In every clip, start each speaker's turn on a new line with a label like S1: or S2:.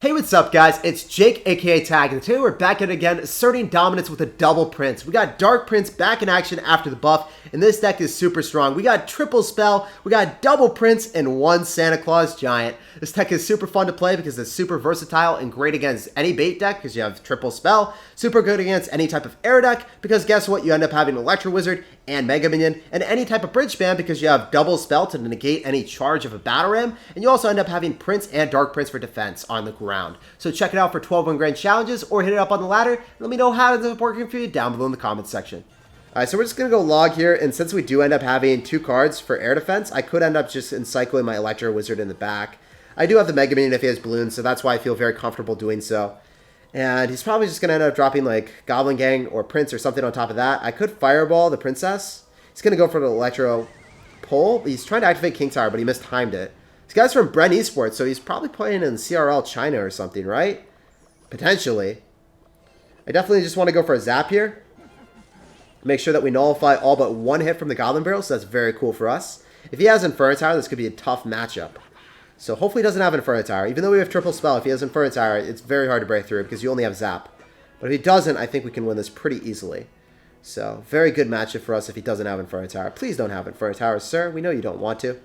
S1: Hey, what's up, guys? It's Jake, aka Tag, and today we're back at it again, asserting dominance with a double Prince. We got Dark Prince back in action after the buff, and this deck is super strong. We got triple spell, we got double Prince, and one Santa Claus Giant. This deck is super fun to play because it's super versatile and great against any bait deck because you have triple spell. Super good against any type of air deck because guess what? You end up having Electro Wizard and Mega Minion, and any type of bridge spam because you have double spell to negate any charge of a battle ram, and you also end up having Prince and Dark Prince for defense on the ground. So check it out for 12-1 grand challenges or hit it up on the ladder. Let me know how it's working for you down below in the comments section. Alright, so we're just going to go log here, and since we do end up having two cards for air defense, I could end up just encycling my Electro Wizard in the back. I do have the Mega Minion if he has balloons, so that's why I feel very comfortable doing so. And he's probably just going to end up dropping like Goblin Gang or Prince or something on top of that. I could Fireball the Princess. He's going to go for the Electro Pull. He's trying to activate King Tower, but he mistimed it. This guy's from Bren Esports, so he's probably playing in CRL China or something, right? Potentially. I definitely just want to go for a Zap here. Make sure that we nullify all but one hit from the Goblin Barrel, so that's very cool for us. If he has Inferno Tower, this could be a tough matchup. So hopefully he doesn't have Inferno Tower. Even though we have triple spell, if he has Inferno Tower, it's very hard to break through because you only have Zap. But if he doesn't, I think we can win this pretty easily. So, very good matchup for us if he doesn't have Inferno Tower. Please don't have Inferno Tower, sir. We know you don't want to.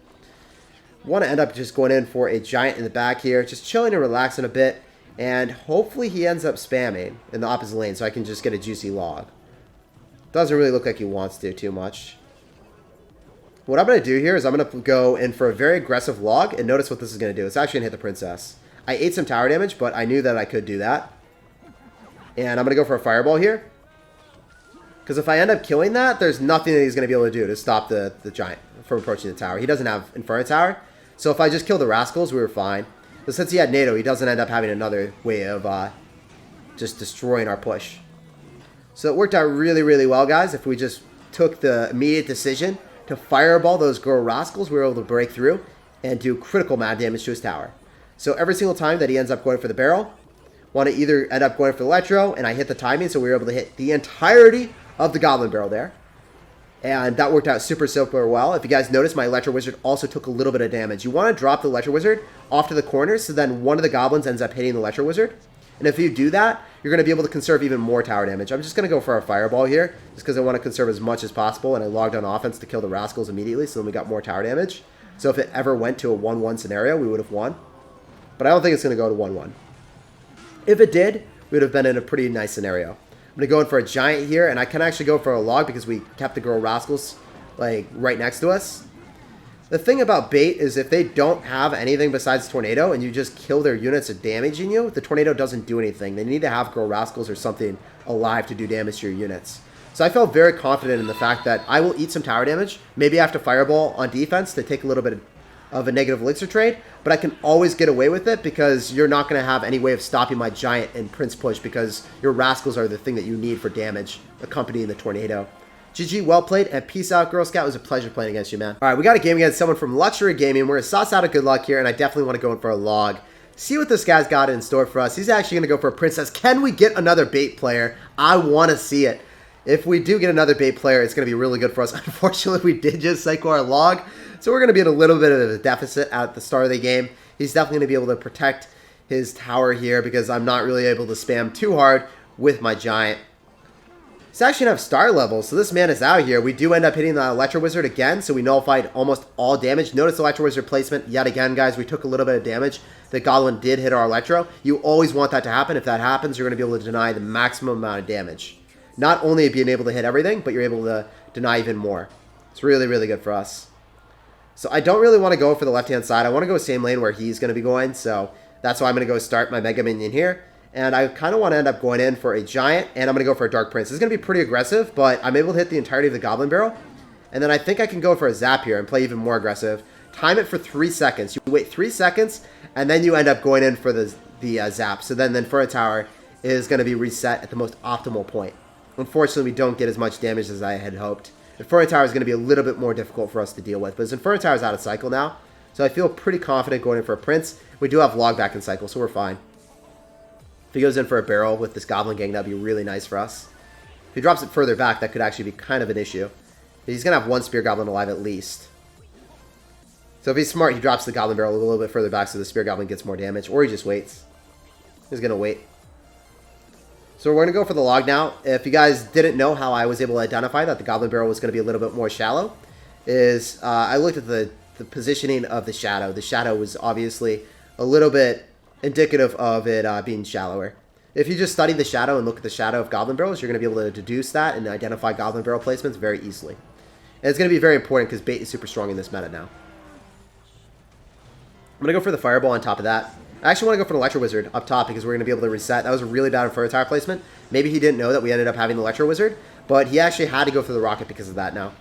S1: Want to end up just going in for a Giant in the back here. Just chilling and relaxing a bit. And hopefully he ends up spamming in the opposite lane so I can just get a juicy log. Doesn't really look like he wants to too much. What I'm going to do here is I'm going to go in for a very aggressive log, and notice what this is going to do. It's actually going to hit the Princess. I ate some tower damage, but I knew that I could do that. And I'm going to go for a Fireball here. Because if I end up killing that, there's nothing that he's going to be able to do to stop the Giant from approaching the tower. He doesn't have Inferno Tower, so if I just kill the Rascals, we were fine. But since he had NATO, he doesn't end up having another way of just destroying our push. So it worked out really, really well, guys. If we just took the immediate decision to Fireball those Girl Rascals, we were able to break through and do critical mad damage to his tower. So every single time that he ends up going for the barrel, want to either end up going for the Electro, and I hit the timing, so we were able to hit the entirety of the Goblin Barrel there. And that worked out super well. If you guys notice, my Electro Wizard also took a little bit of damage. You want to drop the Electro Wizard off to the corner, so then one of the Goblins ends up hitting the Electro Wizard. And if you do that, you're going to be able to conserve even more tower damage. I'm just going to go for a Fireball here, just because I want to conserve as much as possible, and I logged on offense to kill the Rascals immediately, so then we got more tower damage. So if it ever went to a 1-1 scenario, we would have won. But I don't think it's going to go to 1-1. If it did, we would have been in a pretty nice scenario. I'm going to go in for a Giant here, and I can actually go for a log because we kept the Girl Rascals like right next to us. The thing about bait is if they don't have anything besides Tornado and you just kill their units of damaging you, the Tornado doesn't do anything. They need to have Girl Rascals or something alive to do damage to your units. So I felt very confident in the fact that I will eat some tower damage. Maybe I have to Fireball on defense to take a little bit of a negative elixir trade, but I can always get away with it because you're not going to have any way of stopping my Giant and Prince push because your Rascals are the thing that you need for damage accompanying the Tornado. GG, well played, and peace out, Girl Scout. It was a pleasure playing against you, man. All right, we got a game against someone from Luxury Gaming. We're going to sauce out a good luck here, and I definitely want to go in for a log. See what this guy's got in store for us. He's actually going to go for a Princess. Can we get another bait player? I want to see it. If we do get another bait player, it's going to be really good for us. Unfortunately, we did just cycle our log, so we're going to be in a little bit of a deficit at the start of the game. He's definitely going to be able to protect his tower here because I'm not really able to spam too hard with my Giant. He's actually going to have star level, so this man is out here. We do end up hitting the Electro Wizard again, so we nullified almost all damage. Notice the Electro Wizard placement yet again, guys. We took a little bit of damage. The Goblin did hit our Electro. You always want that to happen. If that happens, you're going to be able to deny the maximum amount of damage. Not only being able to hit everything, but you're able to deny even more. It's really, really good for us. So I don't really want to go for the left-hand side. I want to go same lane where he's going to be going, so that's why I'm going to go start my Mega Minion here. And I kind of want to end up going in for a Giant, and I'm going to go for a Dark Prince. This is going to be pretty aggressive, but I'm able to hit the entirety of the Goblin Barrel. And then I think I can go for a Zap here and play even more aggressive. Time it for 3 seconds. You wait 3 seconds, and then you end up going in for the Zap. So then the Inferno Tower is going to be reset at the most optimal point. Unfortunately, we don't get as much damage as I had hoped. Inferno Tower is going to be a little bit more difficult for us to deal with, but his Inferno Tower is out of cycle now, so I feel pretty confident going in for a Prince. We do have log back in cycle, so we're fine. If he goes in for a barrel with this Goblin Gang, that would be really nice for us. If he drops it further back, that could actually be kind of an issue. He's going to have one Spear Goblin alive at least. So if he's smart, he drops the Goblin Barrel a little bit further back so the Spear Goblin gets more damage, or he just waits. He's going to wait. So we're going to go for the log now. If you guys didn't know how I was able to identify that the Goblin Barrel was going to be a little bit more shallow, is I looked at the positioning of the shadow. The shadow was obviously a little bit indicative of it being shallower. If you just study the shadow and look at the shadow of Goblin Barrels, you're going to be able to deduce that and identify Goblin Barrel placements very easily. And it's going to be very important because bait is super strong in this meta now. I'm going to go for the Fireball on top of that. I actually want to go for the Electro Wizard up top because we're going to be able to reset. That was a really bad Inferno Tower placement. Maybe he didn't know that we ended up having the Electro Wizard, but he actually had to go for the Rocket because of that now.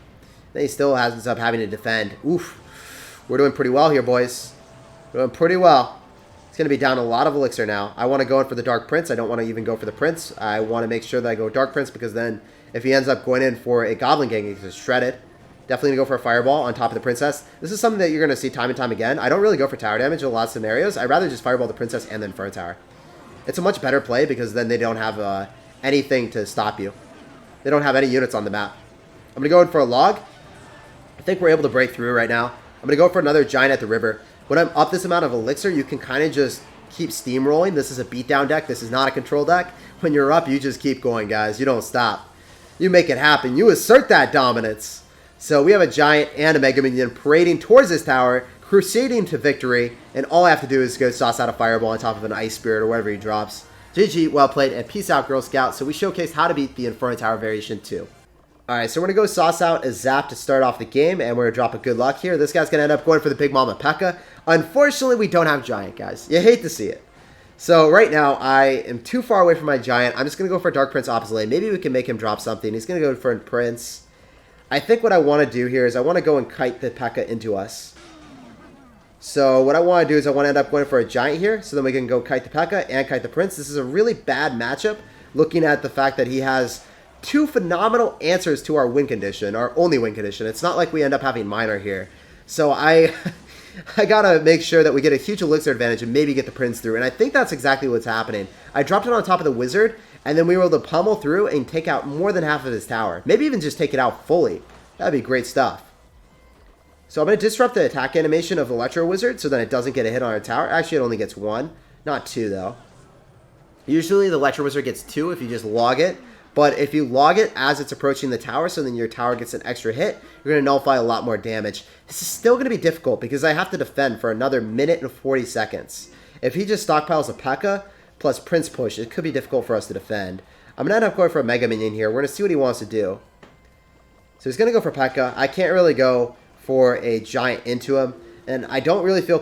S1: Then he still ends up having to defend. Oof. We're doing pretty well here, boys. We're doing pretty well. It's going to be down a lot of Elixir now. I want to go in for the Dark Prince. I don't want to even go for the Prince. I want to make sure that I go Dark Prince because then if he ends up going in for a Goblin Gang, he's shredded. Definitely going to go for a Fireball on top of the Princess. This is something that you're going to see time and time again. I don't really go for tower damage in a lot of scenarios. I'd rather just Fireball the Princess and then Inferno Tower. It's a much better play because then they don't have anything to stop you. They don't have any units on the map. I'm going to go in for a log. I think we're able to break through right now. I'm going to go for another Giant at the river. When I'm up this amount of Elixir, you can kind of just keep steamrolling. This is a beatdown deck. This is not a control deck. When you're up, you just keep going, guys. You don't stop. You make it happen. You assert that dominance. So we have a Giant and a Mega Minion parading towards this tower, crusading to victory, and all I have to do is go sauce out a Fireball on top of an Ice Spirit or whatever he drops. GG, well played, and peace out, Girl Scout. So we showcased how to beat the Inferno Tower variation too. Alright, so we're going to go sauce out a Zap to start off the game, and we're going to drop a good luck here. This guy's going to end up going for the Big Mama P.E.K.K.A. Unfortunately, we don't have Giant, guys. You hate to see it. So right now, I am too far away from my Giant. I'm just going to go for Dark Prince opposite lane. Maybe we can make him drop something. He's going to go for a Prince. I think what I want to do here is I want to go and kite the P.E.K.K.A. into us. So what I want to do is I want to end up going for a Giant here, so then we can go kite the P.E.K.K.A. and kite the Prince. This is a really bad matchup, looking at the fact that he has two phenomenal answers to our win condition, our only win condition. It's not like we end up having minor here. So I gotta make sure that we get a huge Elixir advantage and maybe get the Prince through. And I think that's exactly what's happening. I dropped it on top of the Wizard, and then we were able to pummel through and take out more than half of his tower. Maybe even just take it out fully. That'd be great stuff. So I'm going to disrupt the attack animation of Electro Wizard so that it doesn't get a hit on our tower. Actually, it only gets one. Not two, though. Usually, the Electro Wizard gets two if you just log it. But if you log it as it's approaching the tower, so then your tower gets an extra hit, you're going to nullify a lot more damage. This is still going to be difficult because I have to defend for another minute and 40 seconds. If he just stockpiles a P.E.K.K.A. plus Prince Push, it could be difficult for us to defend. I'm going to end up going for a Mega Minion here. We're going to see what he wants to do. So he's going to go for P.E.K.K.A. I can't really go for a Giant into him. And I don't really feel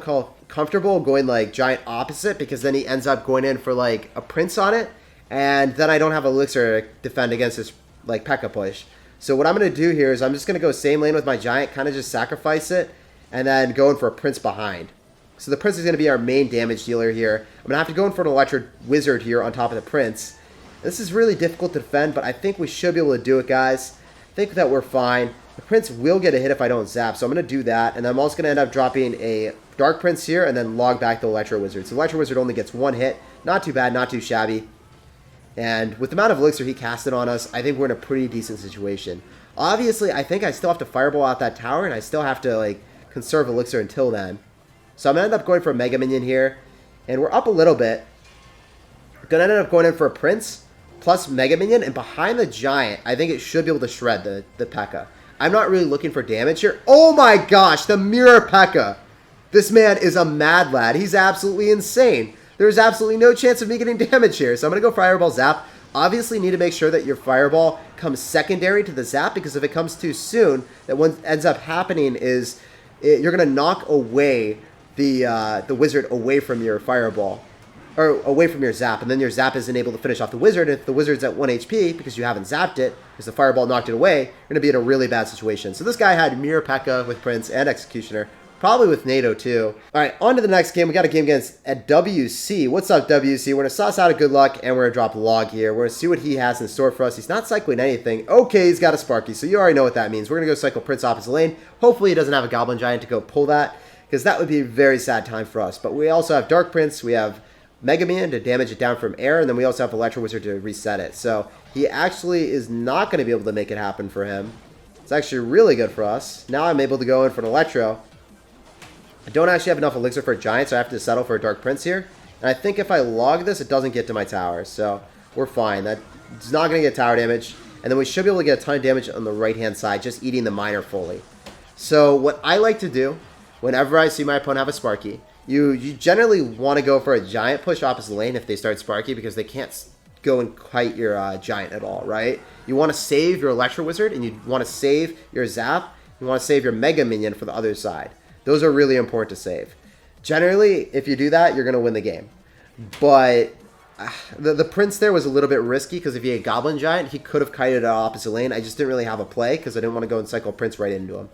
S1: comfortable going like Giant opposite because then he ends up going in for like a Prince on it. And then I don't have Elixir to defend against this like P.E.K.K.A. push. So what I'm going to do here is I'm just going to go same lane with my Giant, kind of just sacrifice it, and then go in for a Prince behind. So the Prince is going to be our main damage dealer here. I'm going to have to go in for an Electro Wizard here on top of the Prince. This is really difficult to defend, but I think we should be able to do it, guys. I think that we're fine. The Prince will get a hit if I don't zap, so I'm going to do that. And I'm also going to end up dropping a Dark Prince here and then log back the Electro Wizard. So Electro Wizard only gets one hit. Not too bad, not too shabby. And with the amount of Elixir he casted on us, I think we're in a pretty decent situation. Obviously, I think I still have to Fireball out that tower, and I still have to like conserve Elixir until then. So I'm going to end up going for a Mega Minion here. And we're up a little bit. We're going to end up going in for a Prince plus Mega Minion. And behind the Giant, I think it should be able to shred the P.E.K.K.A. I'm not really looking for damage here. Oh my gosh, the Mirror P.E.K.K.A. This man is a mad lad. He's absolutely insane. There's absolutely no chance of me getting damage here. So I'm going to go Fireball Zap. Obviously, you need to make sure that your Fireball comes secondary to the Zap, because if it comes too soon, that what ends up happening is you're going to knock away the Wizard away from your Fireball, or away from your Zap, and then your Zap isn't able to finish off the Wizard. If the Wizard's at 1 HP, because you haven't zapped it, because the Fireball knocked it away, you're going to be in a really bad situation. So this guy had Mirror P.E.K.K.A. with Prince and Executioner. Probably with NATO too. Alright, on to the next game. We got a game against at WC. What's up, WC? We're going to sauce out a good luck, and we're going to drop a log here. We're going to see what he has in store for us. He's not cycling anything. Okay, he's got a Sparky, so you already know what that means. We're going to go cycle Prince opposite lane. Hopefully he doesn't have a Goblin Giant to go pull that, because that would be a very sad time for us. But we also have Dark Prince. We have Mega Man to damage it down from air, and then we also have Electro Wizard to reset it. So he actually is not going to be able to make it happen for him. It's actually really good for us. Now I'm able to go in for an Electro. I don't actually have enough Elixir for a Giant, so I have to settle for a Dark Prince here. And I think if I log this, it doesn't get to my tower. So we're fine. That's not going to get tower damage. And then we should be able to get a ton of damage on the right-hand side, just eating the miner fully. So what I like to do, whenever I see my opponent have a Sparky, you generally want to go for a giant push opposite lane if they start Sparky, because they can't go and kite your giant at all, right? You want to save your Electro Wizard, and you want to save your Zap. You want to save your Mega Minion for the other side. Those are really important to save. Generally, if you do that, you're going to win the game. But the Prince there was a little bit risky, because if he had Goblin Giant, he could have kited out opposite lane. I just didn't really have a play, because I didn't want to go and cycle Prince right into him.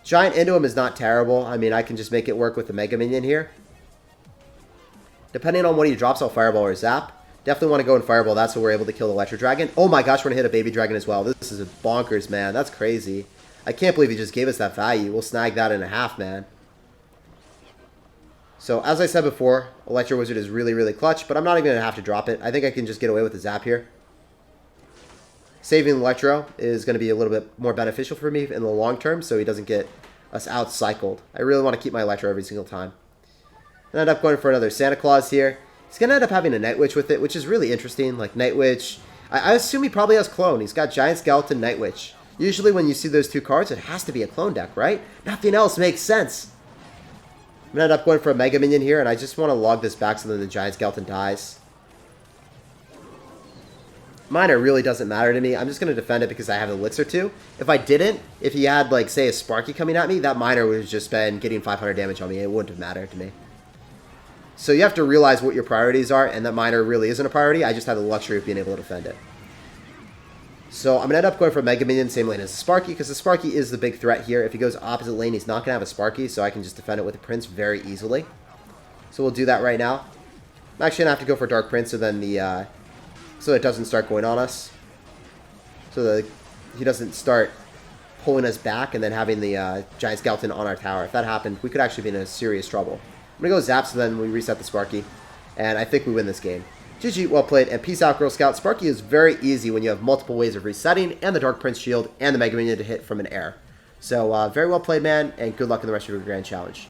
S1: Giant into him is not terrible. I mean, I can just make it work with the Mega Minion here. Depending on what he drops, I'll Fireball or Zap. Definitely want to go in Fireball. That's what we're able to kill the Electro Dragon. Oh my gosh, we're going to hit a Baby Dragon as well. This is bonkers, man. That's crazy. I can't believe he just gave us that value. We'll snag that in a half, man. So, as I said before, Electro Wizard is really, really clutch, but I'm not even going to have to drop it. I think I can just get away with the Zap here. Saving Electro is going to be a little bit more beneficial for me in the long term, so he doesn't get us out-cycled. I really want to keep my Electro every single time. I end up going for another Santa Claus here. He's going to end up having a Night Witch with it, which is really interesting. Like, Night Witch, I assume he probably has Clone. He's got Giant Skeleton, Night Witch. Usually when you see those two cards, it has to be a Clone deck, right? Nothing else makes sense. I'm going to end up going for a Mega Minion here, and I just want to log this back so that the Giant Skeleton dies. Miner really doesn't matter to me. I'm just going to defend it because I have an Elixir too. If I didn't, if he had, like, say, a Sparky coming at me, that Miner would have just been getting 500 damage on me. It wouldn't have mattered to me. So you have to realize what your priorities are, and that Miner really isn't a priority. I just had the luxury of being able to defend it. So I'm going to end up going for Mega Minion, same lane as the Sparky, because the Sparky is the big threat here. If he goes opposite lane, he's not going to have a Sparky, so I can just defend it with a Prince very easily. So we'll do that right now. I'm actually going to have to go for Dark Prince so then the... so it doesn't start going on us. So that he doesn't start pulling us back and then having the Giant Skeleton on our tower. If that happened, we could actually be in serious trouble. I'm going to go Zap so then we reset the Sparky. And I think we win this game. GG, well played, and peace out, Girl Scout. Sparky is very easy when you have multiple ways of resetting, and the Dark Prince shield, and the Mega Minion to hit from an air. So, very well played, man, and good luck in the rest of your Grand Challenge.